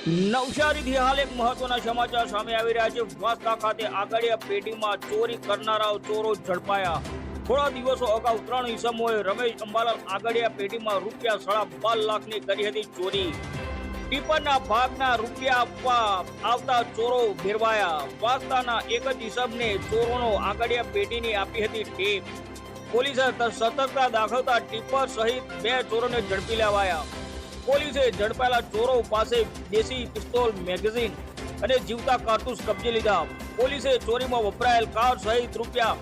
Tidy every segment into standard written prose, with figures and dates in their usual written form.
નવસારીથી હાલ એક મહત્વના સમાચાર સામે આવી રહ્યા છે। વાંસદા ખાતે આગળિયા પેઢીમાં ચોરી કરનારા ચોરો ઝડપાયા। થોડા દિવસો અગાઉ 3 ઈસમોએ રમેશ અંબાલાલ આગળિયા પેઢીમાં રૂપિયા 12.5 લાખની કરી હતી ચોરી। ટીપરના ભાગના રૂપિયા આપવા આવતા ચોરો ભેરવાયા। વાંસદાના એક જ ઈસમને ચોરોનો આગળિયા પેઢીની આપી હતી ટેપ। પોલીસે સતર્કતા દાખવતા ટીપર સહિત 2 ચોરોને ઝડપી લેવાયા। પોલીસે ઝડપાયેલા ચોરો પાસે દેશી પિસ્તોલ, મેગેઝીન અને જીવતા કારતૂસ કબજે લીધા। પોલીસે ચોરીમાં વપરાયેલ કાર સહિત રૂપિયા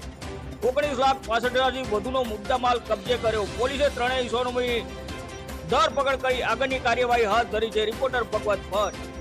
19,65,000થી વધુનો મુદ્દામાલ કબજે કર્યો। પોલીસે ત્રણેય ઈસમોની ધરપકડ કરી આગળની કાર્યવાહી હાથ ધરી છે। રિપોર્ટર ભગવત ભટ્ટ।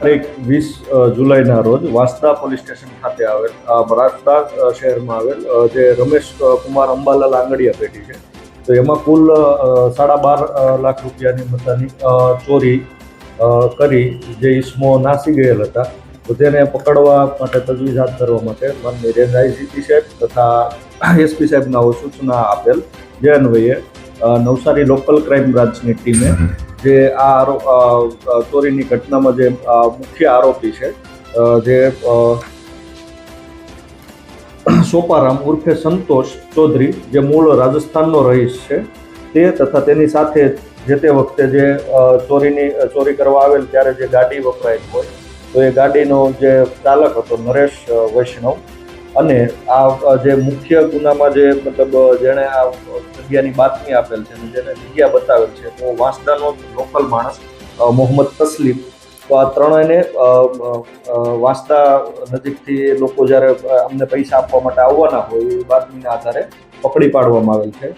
તારીખ 20 જુલાઈના રોજ વાંસદા પોલીસ સ્ટેશન ખાતે આવેલ વાંસદા શહેરમાં આવેલ જે રમેશ કુમાર અંબાલાલ આંગડિયા પેઢી છે, તો એમાં કુલ 12.5 લાખ રૂપિયાની મત્તાની ચોરી કરી જે ઈસમો નાસી ગયેલ હતા, તો તેને પકડવા માટે તજવીજ હાથ ધરવા માટે માનનીય રેન્જ આઈજીપી સાહેબ તથા એસપી સાહેબના સૂચના આપેલ, જે અન્વયે નવસારી લોકલ ક્રાઇમ બ્રાન્ચની ટીમે જે આ ચોરીની ઘટનામાં જે મુખ્ય આરોપી છે જે સોપારામ ઉર્ફે સંતોષ ચૌધરી, જે મૂળ રાજસ્થાનનો રહીશ છે, તે તથા તેની સાથે જે તે વખતે જે ચોરી કરવા આવેલ ત્યારે જે ગાડી વપરાયેલી હોય, તો એ ગાડીનો જે ચાલક હતો નરેશ વૈષ્ણવ, અને આ જે મુખ્ય ગુનામાં જે મતલબ જેણે આ જગ્યાની બાતમી આપેલ છે અને જેને જગ્યા બતાવેલ છે, તો વાંસદાનો લોકલ માણસ મોહમ્મદ તસલીમ, તો આ ત્રણેયને વાંસદા નજીકથી લોકો જ્યારે અમને પૈસા આપવા માટે આવવાના હોય એ બાતમીના આધારે પકડી પાડવામાં આવેલ છે।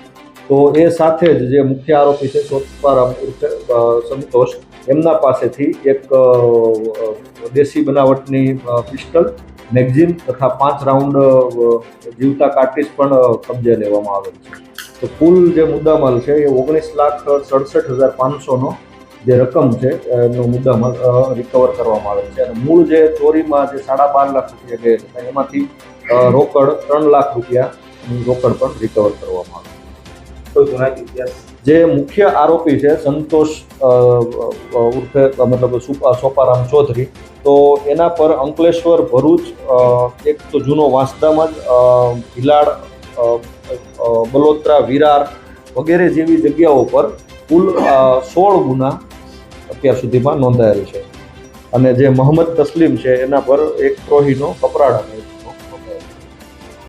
તો એ સાથે જ જે મુખ્ય આરોપી છે સોપારામ ઉર્ફે સંતોષ, એમના પાસેથી એક દેશી બનાવટની પિસ્ટલ, મેગઝીન તથા 5 રાઉન્ડ જીવતા કાર્ટ્રીજ પણ કબજે લેવામાં આવેલ છે। તો કુલ જે મુદ્દામાલ છે એ 19,67,500નો જે રકમ છે એનો મુદ્દામાલ રિકવર કરવામાં આવેલ છે, અને મૂળ જે ચોરીમાં જે 12.5 લાખ રૂપિયા ગયેલ હતા એમાંથી રોકડ 3 લાખ રૂપિયાની રોકડ પણ રિકવર કરવામાં આવેલ। જે મુખ્ય આરોપી છે સંતોષ ઉર્ફે મતલબ સોપારામ ચૌધરી, તો એના પર અંકલેશ્વર, ભરૂચ, એક તો જૂનો વાંસદામાં જ ભીલાડ, બલોત્રા, વિરાર વગેરે જેવી જગ્યાઓ પર કુલ 16 ગુના અત્યાર સુધીમાં નોંધાયેલ છે, અને જે મોહમ્મદ તસલીમ છે એના પર એક ત્રોહીનો કપરાડા